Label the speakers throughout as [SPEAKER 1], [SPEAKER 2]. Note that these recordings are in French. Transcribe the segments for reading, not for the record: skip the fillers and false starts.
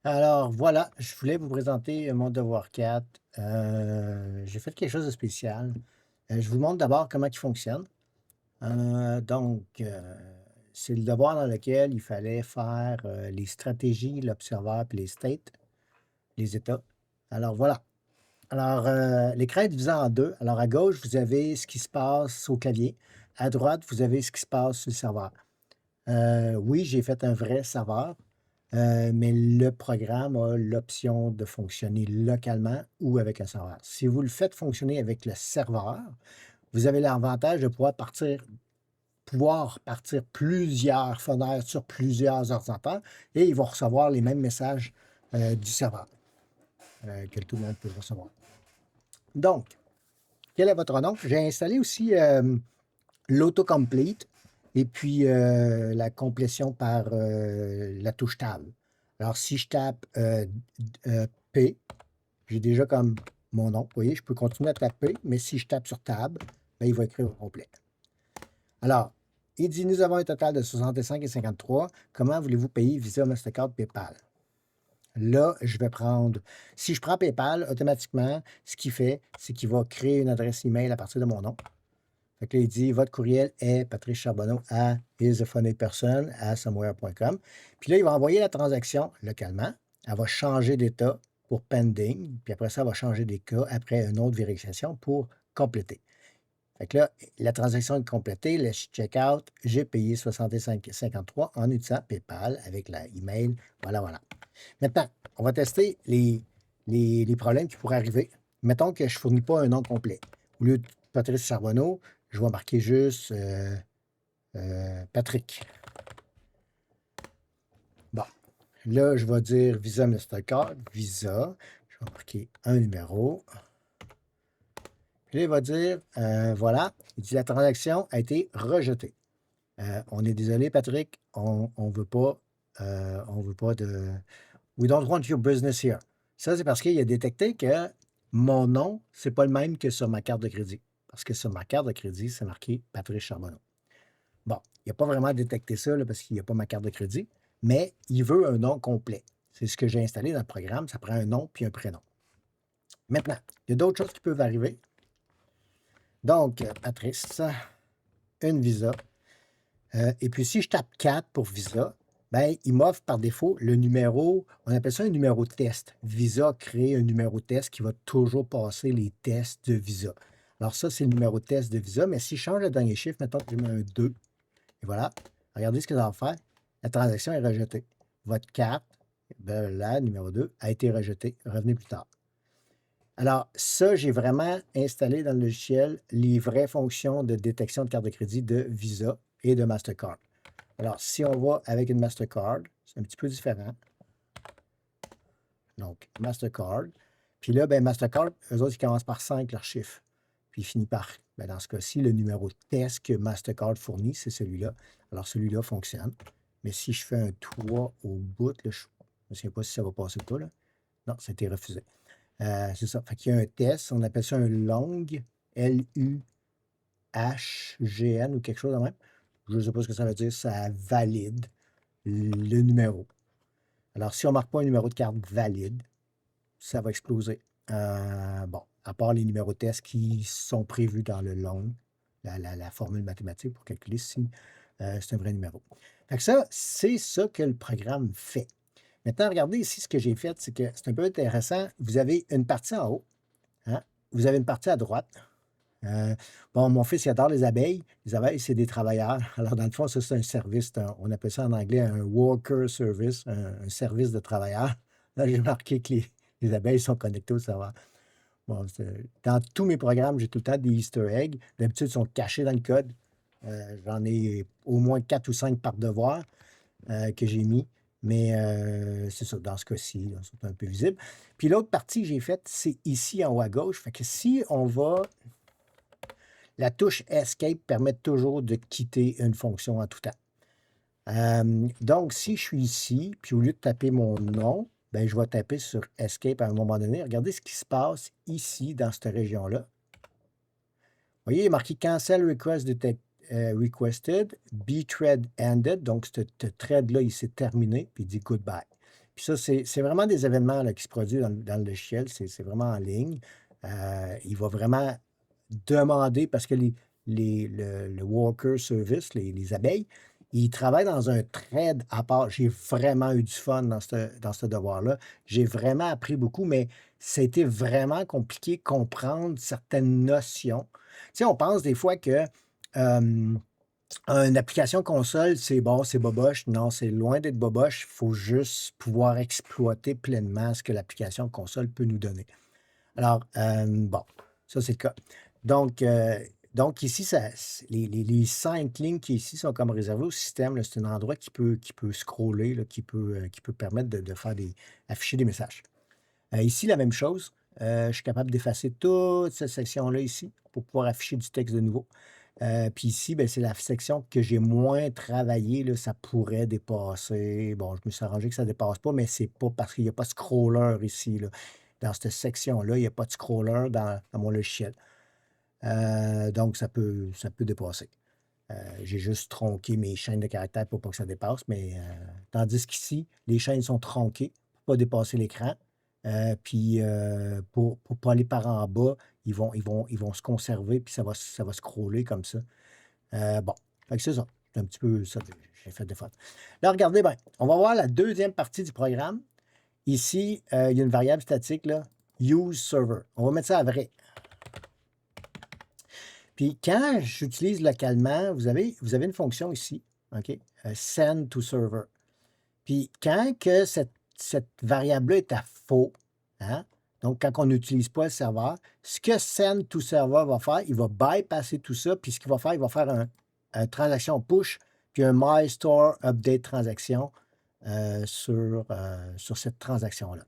[SPEAKER 1] Alors voilà, je voulais vous présenter mon devoir 4. J'ai fait quelque chose de spécial. Je vous montre d'abord comment il fonctionne. Donc, c'est le devoir dans lequel il fallait faire, les stratégies, l'observer puis les states, les états. Alors voilà. Alors, l'écran est divisé en 2. Alors à gauche, vous avez ce qui se passe au clavier. À droite, vous avez ce qui se passe sur le serveur. Oui, j'ai fait un vrai serveur. Mais le programme a l'option de fonctionner localement ou avec un serveur. Si vous le faites fonctionner avec le serveur, vous avez l'avantage de pouvoir partir plusieurs fenêtres sur plusieurs ordinateurs et ils vont recevoir les mêmes messages du serveur que tout le monde peut recevoir. Donc, quel est votre nom? J'ai installé aussi l'autocomplete et puis la complétion par la touche Tab. Alors, si je tape P, j'ai déjà comme mon nom. Vous voyez, je peux continuer à taper, mais si je tape sur Tab, ben, il va écrire au complet. Alors, il dit, nous avons un total de 65,53. Comment voulez-vous payer Visa, Mastercard, PayPal? Là, je vais prendre, si je prends PayPal, automatiquement, ce qu'il fait, c'est qu'il va créer une adresse email à partir de mon nom. Fait que là, il dit, votre courriel est patricecharbonneau à isafunnyperson@somewhere.com. Puis là, il va envoyer la transaction localement. Elle va changer d'état pour pending. Puis après ça, elle va changer d'état après une autre vérification pour compléter. Fait que là, la transaction est complétée. Le checkout, j'ai payé 65,53 en utilisant PayPal avec l'email. Voilà, voilà. Maintenant, on va tester les problèmes qui pourraient arriver. Mettons que je ne fournis pas un nom complet. Au lieu de Patrice Charbonneau, je vais marquer juste Patrick. Bon, là, je vais dire Visa Mastercard, Visa. Je vais marquer un numéro. Puis là, il va dire, voilà, il dit la transaction a été rejetée. On est désolé, Patrick, on veut pas de We don't want your business here. Ça, c'est parce qu'il a détecté que mon nom, c'est pas le même que sur ma carte de crédit. Parce que sur ma carte de crédit, c'est marqué Patrice Charbonneau. Bon, il n'a pas vraiment détecté ça là, parce qu'il n'y a pas ma carte de crédit, mais il veut un nom complet. C'est ce que j'ai installé dans le programme. Ça prend un nom puis un prénom. Maintenant, il y a d'autres choses qui peuvent arriver. Donc, Patrice, une visa. Et puis, si je tape 4 pour Visa, ben, il m'offre par défaut le numéro, on appelle ça un numéro de test. Visa crée un numéro de test qui va toujours passer les tests de Visa. Alors ça, c'est le numéro de test de Visa, mais si je change le dernier chiffre, mettons que je mets un 2, et voilà, regardez ce que ça va faire. La transaction est rejetée. Votre carte, ben là, numéro 2, a été rejetée. Revenez plus tard. Alors, ça, j'ai vraiment installé dans le logiciel les vraies fonctions de détection de carte de crédit de Visa et de Mastercard. Alors, si on va avec une Mastercard, c'est un petit peu différent. Donc, Mastercard. Puis là, ben, Mastercard, eux autres, ils commencent par 5 leur chiffre. Puis ils finissent par, ben, dans ce cas-ci, le numéro de test que Mastercard fournit, c'est celui-là. Alors, celui-là fonctionne. Mais si je fais un 3 au bout, là, je ne sais pas si ça va passer ou pas. Là. Non, ça a été refusé. C'est ça. Fait qu'il y a un test, on appelle ça un long, L-U-H-G-N ou quelque chose de même. Je ne sais pas ce que ça veut dire, ça valide le numéro. Alors, si on ne marque pas un numéro de carte valide, ça va exploser. Bon, à part les numéros de test qui sont prévus dans le long, la formule mathématique pour calculer si c'est un vrai numéro. Fait que ça, c'est ça que le programme fait. Maintenant, regardez ici ce que j'ai fait, c'est que c'est un peu intéressant. Vous avez une partie en haut, hein? Vous avez une partie à droite. Euh, bon, mon fils, il adore les abeilles. Les abeilles, c'est des travailleurs. Alors, dans le fond, ça, c'est un service. On appelle ça en anglais un worker service, un service de travailleurs. Là, j'ai marqué que les abeilles sont connectées au serveur. Bon, dans tous mes programmes, j'ai tout le temps des Easter eggs. D'habitude, ils sont cachés dans le code. J'en ai au moins 4 ou 5 par devoir que j'ai mis. Mais c'est ça, dans ce cas-ci, c'est un peu visible. Puis l'autre partie que j'ai faite, c'est ici en haut à gauche. Fait que si on va la touche Escape permet toujours de quitter une fonction en tout temps. Donc, si je suis ici, puis au lieu de taper mon nom, ben, je vais taper sur Escape à un moment donné. Regardez ce qui se passe ici, dans cette région-là. Vous voyez, il est marqué Cancel Request requested, B-thread ended, donc ce thread-là, il s'est terminé, puis il dit goodbye. Puis ça, c'est vraiment des événements là, qui se produisent dans le logiciel, c'est vraiment en ligne. Il va vraiment demander, parce que le worker service, les abeilles, ils travaillent dans un thread à part. J'ai vraiment eu du fun dans ce devoir-là. J'ai vraiment appris beaucoup, mais c'était vraiment compliqué de comprendre certaines notions. Tu sais, on pense des fois que une application console, c'est bon, c'est boboche. Non, c'est loin d'être boboche. Il faut juste pouvoir exploiter pleinement ce que l'application console peut nous donner. Alors, bon, ça, c'est le cas. Donc ici, les 5 lignes qui ici sont comme réservées au système. C'est un endroit qui peut scroller, là, qui peut permettre de faire afficher des messages. Ici, la même chose. Je suis capable d'effacer toute cette section-là ici pour pouvoir afficher du texte de nouveau. Puis ici, ben, c'est la section que j'ai moins travaillé. Là, ça pourrait dépasser. Bon, je me suis arrangé que ça ne dépasse pas, mais c'est pas parce qu'il n'y a pas de scroller ici. Là. Dans cette section-là, il n'y a pas de scroller dans mon logiciel. Donc, ça peut dépasser. J'ai juste tronqué mes chaînes de caractères pour pas que ça dépasse, mais tandis qu'ici, les chaînes sont tronquées pour ne pas dépasser l'écran. Puis pour ne pas aller par en bas, ils vont se conserver, puis ça va scroller comme ça. Bon, fait que c'est ça. C'est un petit peu ça que j'ai fait des fois. Là, regardez bien. On va voir la deuxième partie du programme. Ici, il y a une variable statique, là, use server. On va mettre ça à vrai. Puis quand j'utilise localement, vous avez une fonction ici, OK? Send to server. Puis quand que cette variable-là est à faux, hein? Donc quand on n'utilise pas le serveur, ce que send to server va faire, il va bypasser tout ça, puis ce qu'il va faire, il va faire un transaction push, puis un my store update transaction sur cette transaction-là.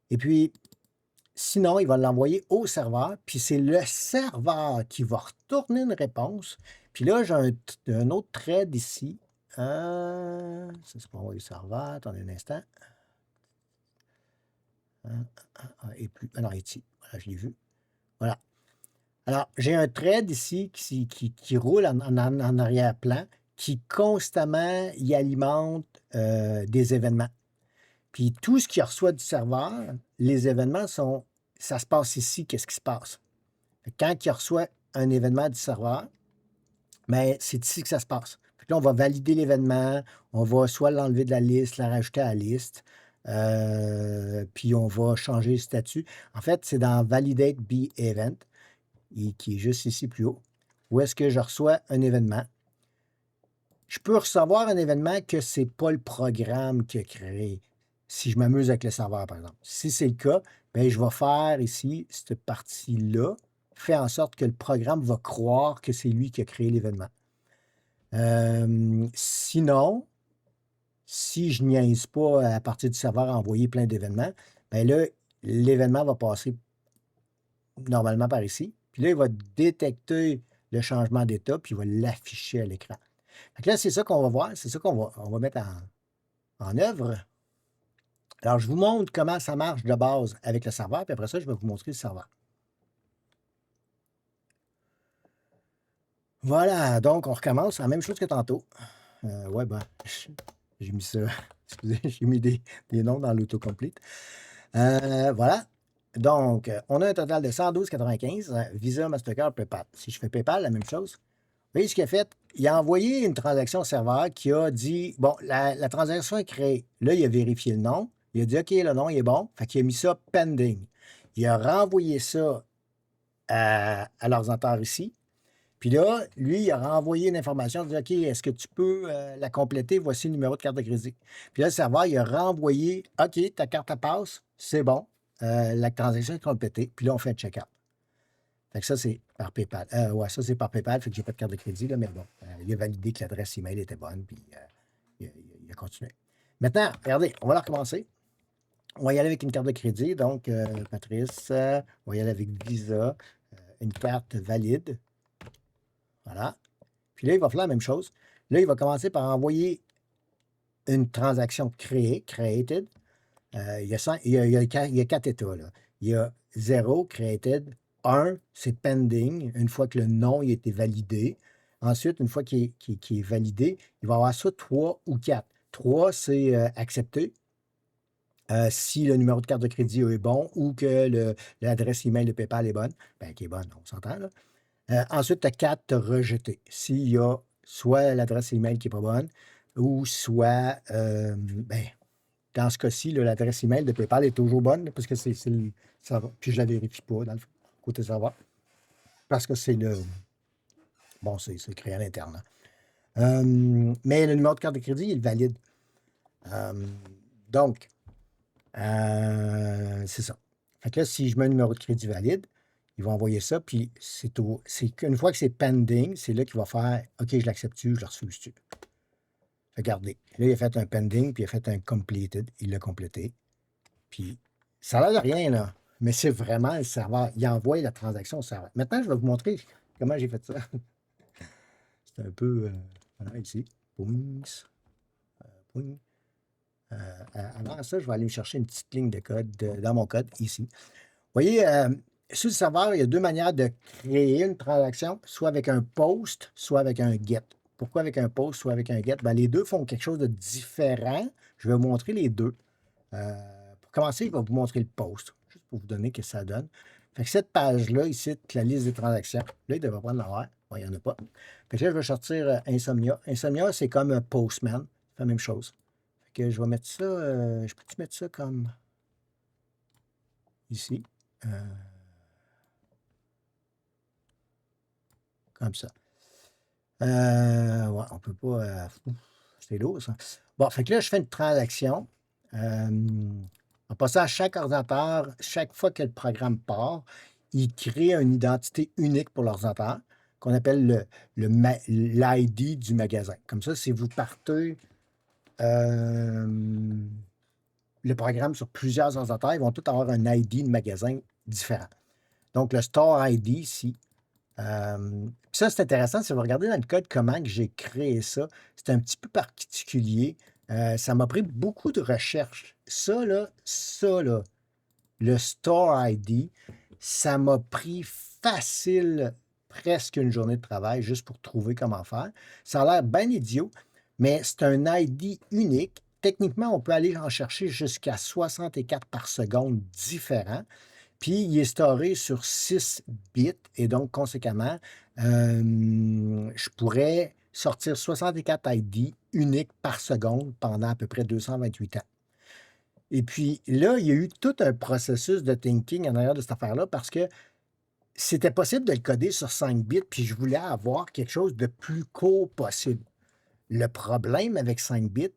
[SPEAKER 1] Et puis, sinon, il va l'envoyer au serveur, puis c'est le serveur qui va retourner une réponse. Puis là, j'ai un autre thread ici. Ça, c'est pour envoyer au serveur. Attendez un instant. Et plus. Ah non, ici. Voilà, je l'ai vu. Voilà. Alors, j'ai un thread ici qui roule en arrière-plan, qui constamment y alimente des événements. Puis tout ce qui reçoit du serveur, les événements ça se passe ici, qu'est-ce qui se passe? Quand il reçoit un événement du serveur, mais c'est ici que ça se passe. Fait que là, on va valider l'événement, on va soit l'enlever de la liste, la rajouter à la liste, puis on va changer le statut. En fait, c'est dans Validate Be Event, qui est juste ici plus haut, où est-ce que je reçois un événement. Je peux recevoir un événement que ce n'est pas le programme qui a créé, si je m'amuse avec le serveur, par exemple. Si c'est le cas, bien, je vais faire ici, cette partie-là, fait en sorte que le programme va croire que c'est lui qui a créé l'événement. Sinon, si je niaise pas à partir du serveur à envoyer plein d'événements, bien là, l'événement va passer normalement par ici. Puis là, il va détecter le changement d'état, puis il va l'afficher à l'écran. Donc là, c'est ça qu'on va voir, c'est ça qu'on va mettre en œuvre. Alors, je vous montre comment ça marche de base avec le serveur, puis après ça, je vais vous montrer le serveur. Voilà, donc on recommence la même chose que tantôt. Ouais, ben, j'ai mis ça, excusez, j'ai mis des noms dans l'autocomplete. Voilà, donc on a un total de 112,95, Visa, Mastercard, PayPal. Si je fais PayPal, la même chose. Vous voyez ce qu'il a fait? Il a envoyé une transaction au serveur qui a dit, bon, la transaction est créée. Là, il a vérifié le nom. Il a dit, OK, le nom il est bon. Fait qu'il a mis ça pending. Il a renvoyé ça à l'ordinateur ici. Puis là, lui, il a renvoyé une information, il a dit, OK, est-ce que tu peux la compléter? Voici le numéro de carte de crédit. Puis là, le serveur, il a renvoyé, OK, ta carte à passe, c'est bon. La transaction est complétée. Puis là, on fait un check-out. Fait que ça, c'est par PayPal. Ouais, ça, c'est par PayPal, fait que j'ai pas de carte de crédit, là, mais bon, il a validé que l'adresse email était bonne, puis il a continué. Maintenant, regardez, on va la recommencer. On va y aller avec une carte de crédit. Donc, Patrice, on va y aller avec Visa, une carte valide. Voilà. Puis là, il va faire la même chose. Là, il va commencer par envoyer une transaction créée, created. Il y a 4 états, là. Il y a 0, created. 1, c'est pending, une fois que le nom a été validé. Ensuite, une fois qu'il est validé, il va avoir ça 3 ou 4. 3, c'est accepté. Si le numéro de carte de crédit est bon ou que l'adresse email de PayPal est bonne, ben, qui est bonne, on s'entend là. Ensuite, tu as 4, rejeté. S'il y a soit l'adresse email qui n'est pas bonne ou soit, ben, dans ce cas-ci, l'adresse email de PayPal est toujours bonne parce que ça va. Puis je la vérifie pas dans le côté serveur parce que c'est bon, c'est créé à l'interne. Mais le numéro de carte de crédit, il est valide. Donc, c'est ça. Fait que là, si je mets un numéro de crédit valide, il va envoyer ça, puis c'est qu'une fois que c'est pending, c'est là qu'il va faire OK, je l'accepte-tu, je le refuse-tu. Regardez. Là, il a fait un pending, puis il a fait un completed. Il l'a complété. Puis ça a l'air de rien, là. Mais c'est vraiment le serveur. Il envoie la transaction au serveur. Maintenant, je vais vous montrer comment j'ai fait ça. C'est un peu. Voilà, ici. Boings. Boing. Avant ça, je vais aller me chercher une petite ligne de code dans mon code, ici. Vous voyez, sur le serveur, il y a 2 manières de créer une transaction, soit avec un post, soit avec un get. Pourquoi avec un post, soit avec un get? Ben, les deux font quelque chose de différent. Je vais vous montrer les deux. Pour commencer, il va vous montrer le post, juste pour vous donner ce que ça donne. Fait que cette page-là, ici, la liste des transactions, là, il devrait prendre l'horaire. Bon, il n'y en a pas. Fait que là, je vais sortir Insomnia. Insomnia, c'est comme Postman. C'est la même chose. Fait que je vais mettre ça, je peux-tu mettre ça comme ici? Comme ça. Ouais, on peut pas. C'est lourd, ça. Bon, fait que là, je fais une transaction. En passant à chaque ordinateur, chaque fois que le programme part, il crée une identité unique pour l'ordinateur qu'on appelle l'ID du magasin. Comme ça, si vous partez le programme sur plusieurs ordinateurs, ils vont tous avoir un ID de magasin différent. Donc, le Store ID ici, ça, c'est intéressant. Si vous regardez dans le code comment j'ai créé ça, c'est un petit peu particulier. Ça m'a pris beaucoup de recherches. Ça, là, le Store ID, ça m'a pris facile presque une journée de travail juste pour trouver comment faire. Ça a l'air bien idiot, mais c'est un ID unique. Techniquement, on peut aller en chercher jusqu'à 64 par seconde différents. Puis, il est storé sur 6 bits et donc, conséquemment, je pourrais sortir 64 ID uniques par seconde pendant à peu près 228 ans. Et puis là, il y a eu tout un processus de thinking en arrière de cette affaire-là parce que c'était possible de le coder sur 5 bits, puis je voulais avoir quelque chose de plus court possible. Le problème avec 5 bits,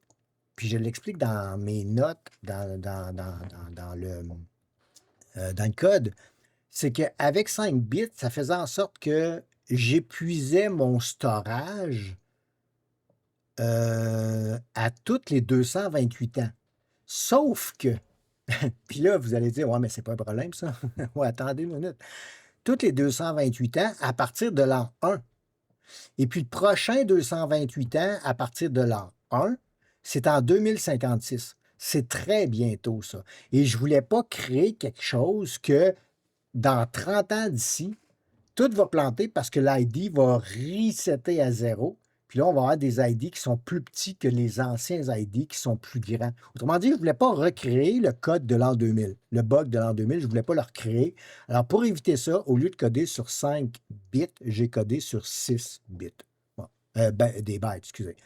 [SPEAKER 1] puis je l'explique dans mes notes, dans le code, c'est qu'avec 5 bits, ça faisait en sorte que j'épuisais mon storage à toutes les 228 ans. Sauf que, puis là, vous allez dire, ouais, mais c'est pas un problème, ça. Ouais, attendez une minute. Toutes les 228 ans à partir de l'an 1. Et puis le prochain 228 ans à partir de l'an 1, c'est en 2056. C'est très bientôt, ça. Et je ne voulais pas créer quelque chose que dans 30 ans d'ici, tout va planter parce que l'ID va resetter à 0. Puis là, on va avoir des ID qui sont plus petits que les anciens ID qui sont plus grands. Autrement dit, je ne voulais pas recréer le code de l'an 2000, le bug de l'an 2000, je ne voulais pas le recréer. Alors, pour éviter ça, au lieu de coder sur 5 bits, j'ai codé sur 6 bits. Bon. Des bytes, excusez.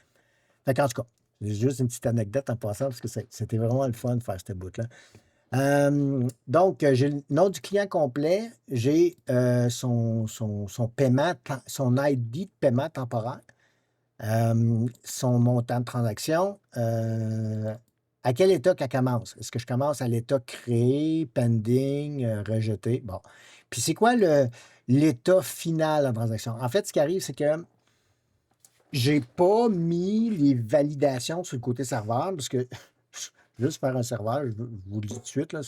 [SPEAKER 1] Fait qu'en tout cas, c'est juste une petite anecdote en passant parce que c'était vraiment le fun de faire cette bout-là. Donc, j'ai le nom du client complet, j'ai son paiement, son ID de paiement temporaire, son montant de transaction, à quel état qu'elle commence? Est-ce que je commence à l'état créé, pending, rejeté? Bon. Puis c'est quoi l'état final de la transaction? En fait, ce qui arrive, c'est que j'ai pas mis les validations sur le côté serveur parce que juste faire un serveur, je vous le dis tout de suite, là,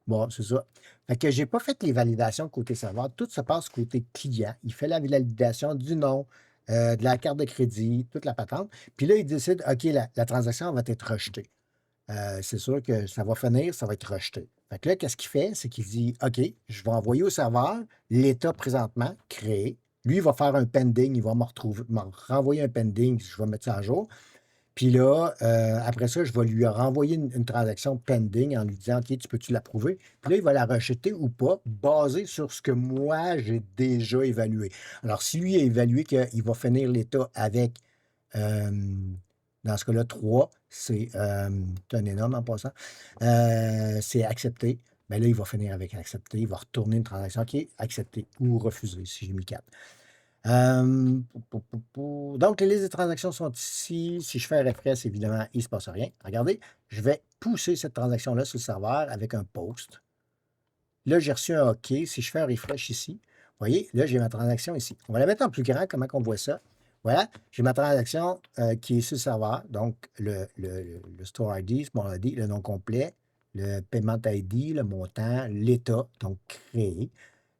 [SPEAKER 1] bon, c'est ça. Fait que j'ai pas fait les validations côté serveur. Tout se passe côté client. Il fait la validation du nom, de la carte de crédit, toute la patente. Puis là, il décide, OK, la transaction va être rejetée. C'est sûr que ça va finir, ça va être rejeté. Fait que là, qu'est-ce qu'il fait? C'est qu'il dit, OK, je vais envoyer au serveur l'état présentement créé. Lui, il va faire un pending, il va me renvoyer un pending, je vais mettre ça à jour. Puis là, après ça, je vais lui renvoyer une transaction pending en lui disant: «OK, tu peux-tu l'approuver?» Puis là, il va la rejeter ou pas, basé sur ce que moi, j'ai déjà évalué. Alors, si lui a évalué qu'il va finir l'état avec, dans ce cas-là, 3, c'est un énorme en passant, c'est accepté. Bien là, il va finir avec accepté. Il va retourner une transaction qui est acceptée ou refusée, si j'ai mis 4. Donc, les listes de transactions sont ici. Si je fais un refresh, évidemment, il ne se passe rien. Regardez, je vais pousser cette transaction-là sur le serveur avec un post. Là, j'ai reçu un OK. Si je fais un refresh ici, vous voyez, là, j'ai ma transaction ici. On va la mettre en plus grand, comment on voit ça. Voilà, j'ai ma transaction qui est sur le serveur. Donc, le Store ID, Small ID, le nom complet, le Payment ID, le montant, l'état, donc créé.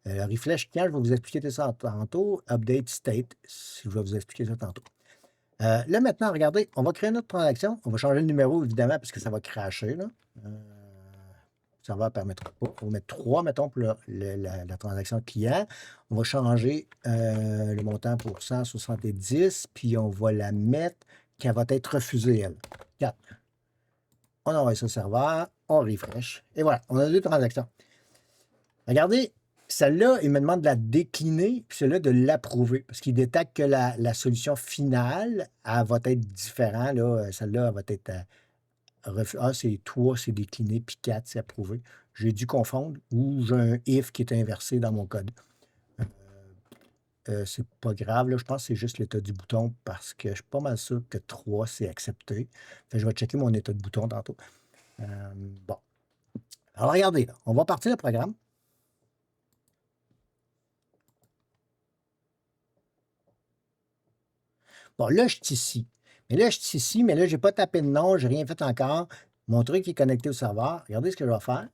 [SPEAKER 1] Refresh quand, je vais vous expliquer ça tantôt. Update state, je vais vous expliquer ça tantôt. Là, maintenant, regardez, on va créer notre transaction. On va changer le numéro, évidemment, parce que ça va crasher. Là. Ça va permettre pas. On va mettre 3, mettons, pour la transaction client. On va changer le montant pour 170, puis on va la mettre qu'elle va être refusée, elle. 4. On envoie ça au serveur, on refresh. Et voilà, on a 2 transactions. Regardez, celle-là, il me demande de la décliner, puis celle-là de l'approuver, parce qu'il détecte que la solution finale, elle va être différente. Là. Celle-là, elle va être c'est 3, c'est décliné, puis 4, c'est approuvé. J'ai dû confondre, ou j'ai un if qui est inversé dans mon code. C'est pas grave, là, je pense que c'est juste l'état du bouton, parce que je suis pas mal sûr que 3, c'est accepté. Fait que je vais checker mon état de bouton tantôt. Bon. Alors, regardez, là, on va partir le programme. Bon, là, je suis ici. Mais là, je suis ici, mais là, je n'ai pas tapé de nom, je n'ai rien fait encore. Mon truc est connecté au serveur. Regardez ce que je vais faire.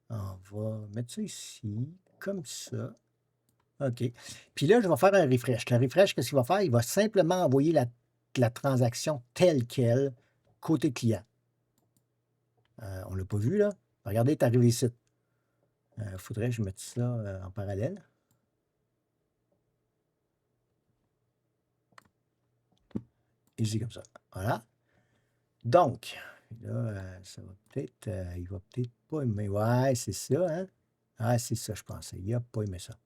[SPEAKER 1] On va mettre ça ici, comme ça. OK. Puis là, je vais faire un refresh. Le refresh, qu'est-ce qu'il va faire? Il va simplement envoyer la transaction telle qu'elle, côté client. On ne l'a pas vu, là. Regardez, tu arrivé ici. Il faudrait que je mette ça en parallèle. Ici, comme ça. Voilà. Donc, là, ça va peut-être. Il va peut-être pas aimer. Ouais, c'est ça, hein? Ah, c'est ça, je pensais. Il n'a pas aimé ça.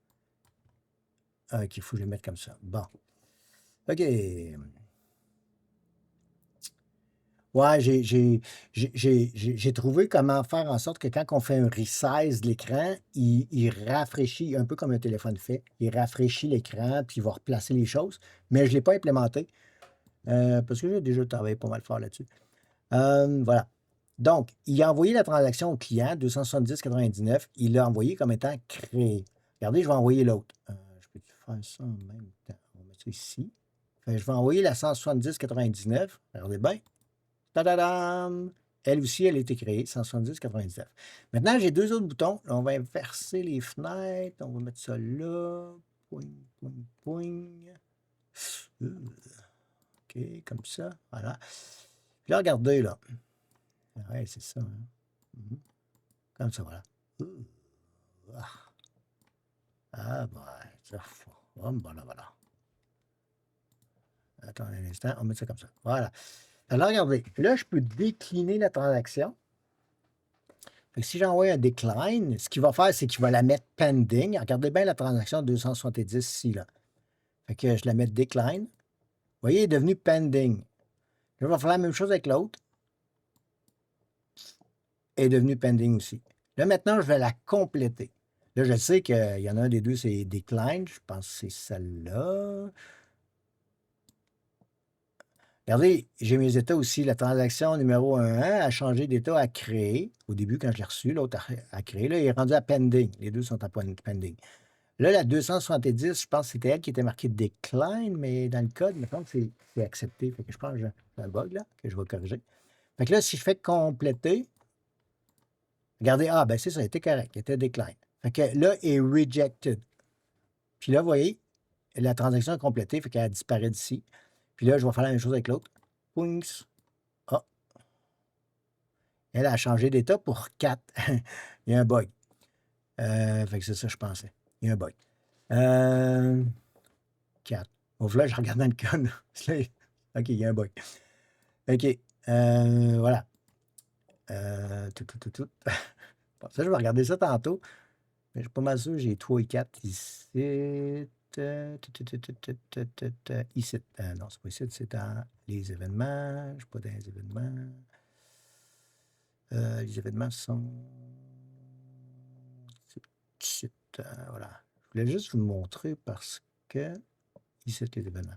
[SPEAKER 1] OK, il faut que je le mette comme ça. Bon. OK. Ouais, j'ai trouvé comment faire en sorte que quand on fait un resize de l'écran, il rafraîchit, un peu comme un téléphone fait. Il rafraîchit l'écran, puis il va replacer les choses. Mais je ne l'ai pas implémenté parce que j'ai déjà travaillé pas mal fort là-dessus. Voilà. Donc, il a envoyé la transaction au client, 270,99. Il l'a envoyé comme étant créé. Regardez, je vais envoyer l'autre. Je peux faire ça en même temps. On va mettre ça ici. Fait que je vais envoyer la 170,99. Regardez bien. Tadadam! Elle aussi, elle a été créée, 170,99. Maintenant, j'ai 2 autres boutons. Là, on va inverser les fenêtres. On va mettre ça là. Poing, poing, poing. OK, comme ça. Voilà. Puis là, regardez, là. Ouais, c'est ça. Hein. Comme ça, voilà. Ah, ben, ça. Oh, voilà, voilà. Attendez un instant, on va mettre ça comme ça. Voilà. Alors, regardez. Là, je peux décliner la transaction. Fait que si j'envoie un decline, ce qu'il va faire, c'est qu'il va la mettre pending. Regardez bien la transaction 270 ici. Là. Fait que je la mets decline. Vous voyez, elle est devenue pending. Là, je vais faire la même chose avec l'autre. Elle est devenue pending aussi. Là, maintenant, je vais la compléter. Là, je sais qu'il y en a un des deux, c'est decline. Je pense que c'est celle-là. Regardez, j'ai mes états aussi. La transaction numéro 1 a changé d'état à créer. Au début, quand je l'ai reçu, l'autre a créé. Là, il est rendu à pending. Les deux sont à pending. Là, la 270, je pense que c'était elle qui était marquée decline, mais dans le code, il me semble que c'est accepté. Fait que je pense que j'ai un bug là, que je vais corriger. Fait que là, si je fais compléter, regardez, ah, ben c'est ça, il était correct, il était decline. Fait que là, il est rejected. Puis là, vous voyez, la transaction est complétée, fait qu'elle disparaît d'ici. Puis là, je vais faire la même chose avec l'autre. Poings. Ah. Elle a changé d'état pour 4. Il y a un bug. Fait que c'est ça, je pensais. Il y a un bug. 4. Bon, là, je regarde dans le code. OK, il y a un bug. OK. Voilà. Tout. Bon, ça, je vais regarder ça tantôt. Mais je suis pas mal sûr, j'ai 3 et 4 ici. Ici. Non, c'est pas ici, c'est dans les événements. Je suis pas dans les événements. Les événements sont ici. Voilà. Je voulais juste vous le montrer parce que ici, les événements.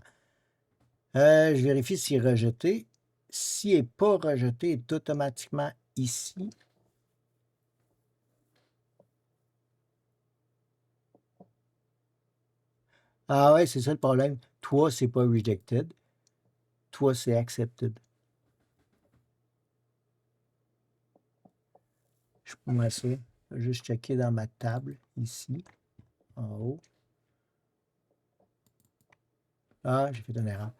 [SPEAKER 1] Je vérifie s'il est rejeté. S'il n'est pas rejeté, il est automatiquement ici. Ah ouais, c'est ça le problème. Toi, c'est pas rejected. Toi, c'est accepted. Je suis pas mal sûr. Je vais juste checker dans ma table, ici, en haut. Ah, j'ai fait une erreur.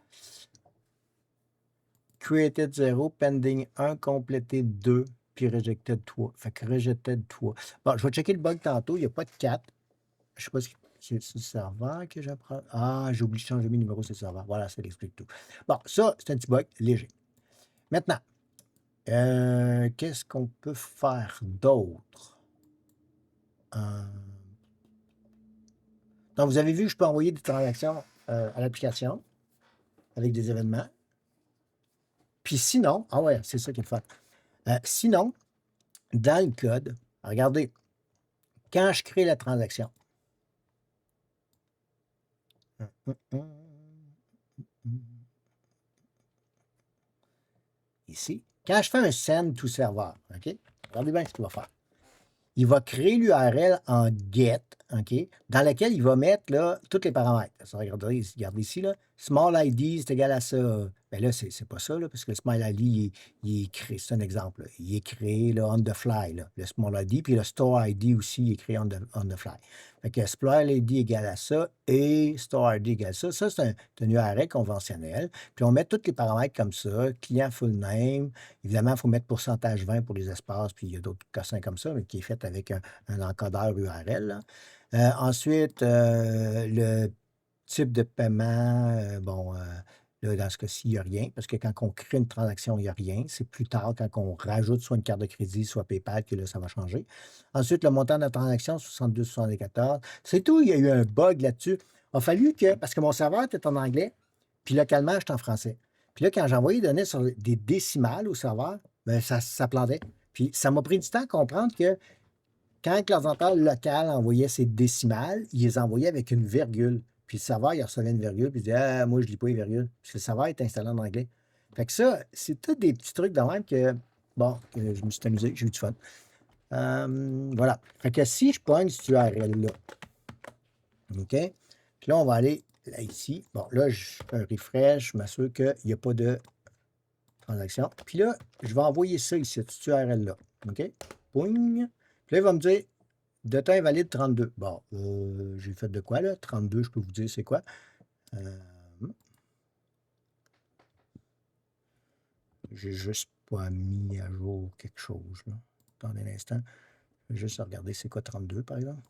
[SPEAKER 1] Created 0, pending 1, completed 2, puis rejected 3. Fait que rejected 3. Bon, je vais checker le bug tantôt. Il n'y a pas de 4. Je sais pas si c'est le serveur que j'apprends. Ah, j'ai oublié de changer mes numéros sur le serveur. Voilà, ça explique tout. Bon, ça, c'est un petit bug léger. Maintenant, qu'est-ce qu'on peut faire d'autre? Donc, vous avez vu que je peux envoyer des transactions à l'application avec des événements. Puis sinon, ah ouais, c'est ça qu'il faut faire. Sinon, dans le code, regardez, quand je crée la transaction, ici, quand je fais un send to serveur, OK? Regardez bien ce qu'il va faire. Il va créer l'URL en get, OK, dans laquelle il va mettre là, tous les paramètres. Regardez ici, là, small ID, c'est égal à ça. Ben là, c'est pas ça, là, parce que le small ID, il est créé, c'est un exemple. Là. Il est créé là, on the fly, là, le small ID, puis le store ID aussi, il est créé on the fly. Fait que small ID égale à ça et store ID égale à ça. Ça, c'est un URL conventionnel. Puis on met tous les paramètres comme ça, client full name. Évidemment, il faut mettre pourcentage 20 pour les espaces, puis il y a d'autres cossins comme ça, mais qui est fait avec un encodeur URL. Là. Ensuite, le type de paiement, là, dans ce cas-ci, il n'y a rien, parce que quand on crée une transaction, il n'y a rien. C'est plus tard, quand on rajoute soit une carte de crédit, soit PayPal, que là, ça va changer. Ensuite, le montant de la transaction, 72,74. C'est tout, il y a eu un bug là-dessus. Il a fallu que, parce que mon serveur était en anglais, puis localement, j'étais en français. Puis là, quand j'envoyais des données sur des décimales au serveur, ben, ça plantait. Puis ça m'a pris du temps à comprendre que quand l'ordinateur local envoyait ses décimales, il les envoyait avec une virgule. Puis le serveur, il recevait une virgule, puis il disait ah, moi, je ne lis pas les virgules. Parce que le serveur est installé en anglais. Fait que ça, c'est tous des petits trucs de même que, bon, que je me suis amusé, j'ai eu du fun. Voilà. Fait que si je pogne cette URL-là, OK? Puis là, on va aller là, ici. Bon, là, je fais un refresh, je m'assure qu'il n'y a pas de transaction. Puis là, je vais envoyer ça ici, cette URL-là. OK? Poing. Puis là, il va me dire de temps invalide 32. Bon, j'ai fait de quoi là? 32, je peux vous dire c'est quoi. J'ai juste pas mis à jour quelque chose. Là. Attendez un instant. Je vais juste regarder c'est quoi 32 par exemple.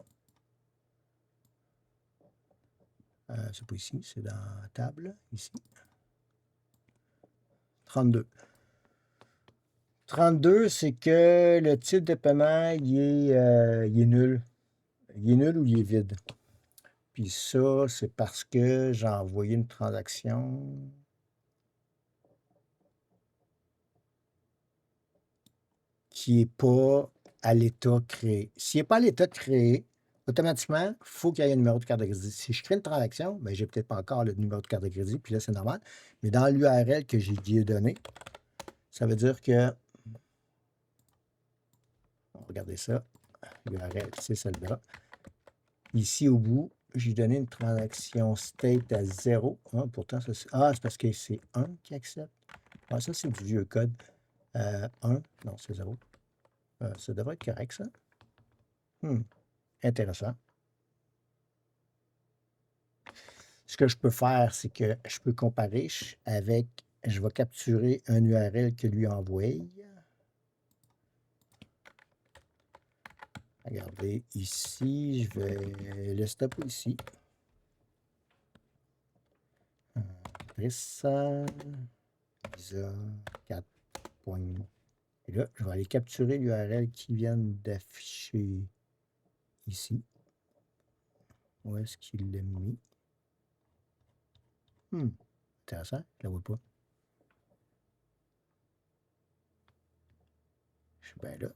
[SPEAKER 1] C'est pas ici, c'est dans la table, ici. 32. 32, c'est que le type de paiement, il est nul. Il est nul ou il est vide. Puis ça, c'est parce que j'ai envoyé une transaction qui n'est pas à l'état créé. S'il n'est pas à l'état créé, automatiquement, il faut qu'il y ait un numéro de carte de crédit. Si je crée une transaction, ben, je n'ai peut-être pas encore le numéro de carte de crédit, puis là, c'est normal. Mais dans l'URL que j'ai donné, ça veut dire que, regardez ça, l'URL, c'est celle-là. Ici, au bout, j'ai donné une transaction state à 0. Ah, pourtant, ça, c'est parce que c'est 1 qui accepte. Ah, ça, c'est du vieux code. 1, non, c'est 0. Ça devrait être correct, ça. Intéressant. Ce que je peux faire, c'est que je peux comparer avec, je vais capturer un URL que lui envoie. Regardez, ici, je vais le stopper ici. Visa 4. Et là, je vais aller capturer l'URL qui vient d'afficher ici. Où est-ce qu'il l'a mis? Intéressant, je la vois pas. Je suis bien là.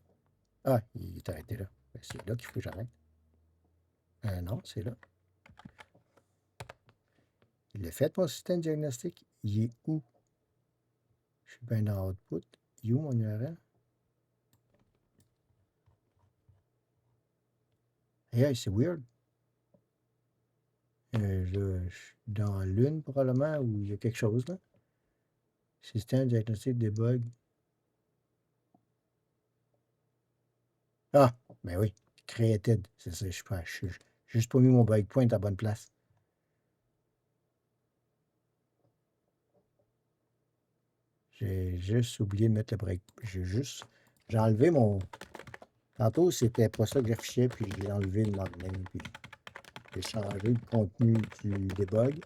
[SPEAKER 1] Ah, il est arrêté là. C'est là qu'il faut que j'arrête. Non, c'est là. Il l'a fait, mon système diagnostique. Il est où? Je suis bien dans Output. Il est où mon URL? Hey, c'est weird. Là, je suis dans l'une probablement où il y a quelque chose là. Système diagnostic debug. Ah, ben oui. Created. C'est ça, je suis pas. J'ai juste pas mis mon breakpoint à la bonne place. J'ai juste oublié de mettre le break. J'ai enlevé mon. Tantôt, c'était pas ça que j'affichais, puis j'ai enlevé le modèle, puis j'ai changé le contenu du debug.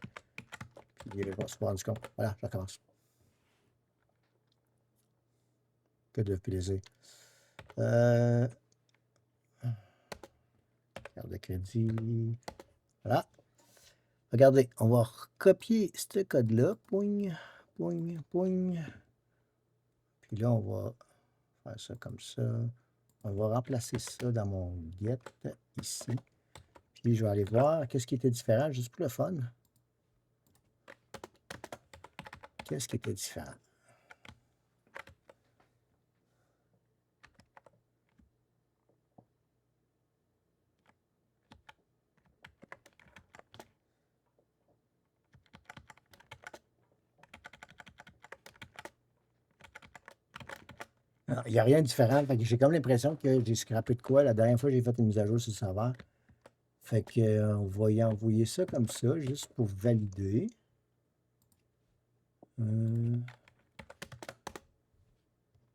[SPEAKER 1] Puis je me suis rendu compte. Voilà, je recommence. Que de plaisir. Carte de crédit. Voilà. Regardez, on va recopier ce code-là. Poing, poing, poing. Puis là, on va faire ça comme ça. On va remplacer ça dans mon get ici. Puis je vais aller voir qu'est-ce qui était différent, juste pour le fun. Qu'est-ce qui était différent? Il n'y a rien de différent. J'ai comme l'impression que j'ai scrappé de quoi. La dernière fois, j'ai fait une mise à jour sur le serveur. Fait que on va y envoyer ça comme ça, juste pour valider.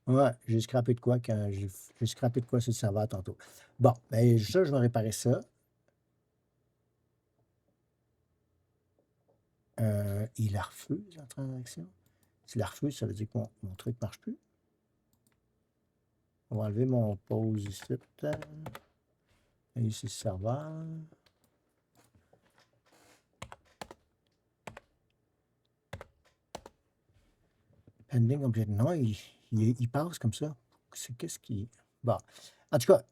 [SPEAKER 1] Ouais, j'ai scrappé de quoi quand j'ai scrappé de quoi sur le serveur tantôt. Bon, ben ça, je vais réparer ça. Il la refuse, la transaction. S'il la refuse, ça veut dire que mon truc ne marche plus. On va enlever mon pause ici. Ici, serveur. Pending complete. Non, il passe comme ça. C'est qu'est-ce qui. Bon. En tout cas,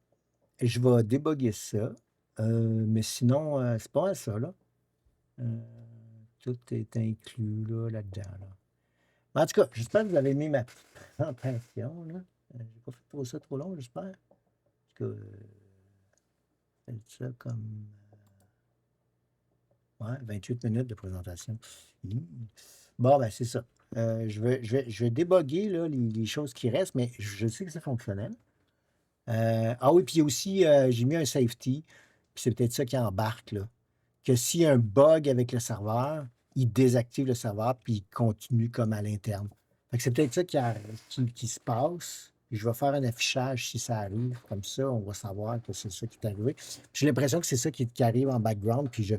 [SPEAKER 1] je vais débugger ça. Mais sinon, c'est pas mal ça, là. Tout est inclus là-dedans. Là. En tout cas, j'espère que vous avez aimé ma présentation. Là. J'ai pas fait trop ça trop long, j'espère. Parce que faites ça comme 28 minutes de présentation. Bon, ben c'est ça. Je vais débugger là, les choses qui restent, mais je sais que c'est fonctionnel. Ah oui, puis aussi, j'ai mis un safety, puis c'est peut-être ça qui embarque, là. Que s'il y a un bug avec le serveur, il désactive le serveur, puis il continue comme à l'interne. Fait que c'est peut-être ça qui se passe. Puis je vais faire un affichage si ça arrive. Comme ça, on va savoir que c'est ça qui est arrivé. J'ai l'impression que c'est ça qui arrive en background, puis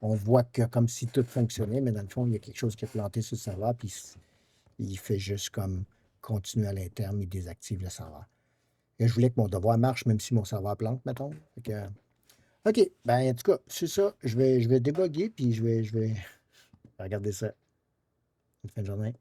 [SPEAKER 1] on voit que comme si tout fonctionnait, mais dans le fond, il y a quelque chose qui est planté sur le serveur, puis il fait juste comme continuer à l'interne, il désactive le serveur. Et je voulais que mon devoir marche, même si mon serveur plante, mettons. Fait que, OK, ben en tout cas, c'est ça. Je vais débugger, puis je vais regarder ça. Bonne fin de journée.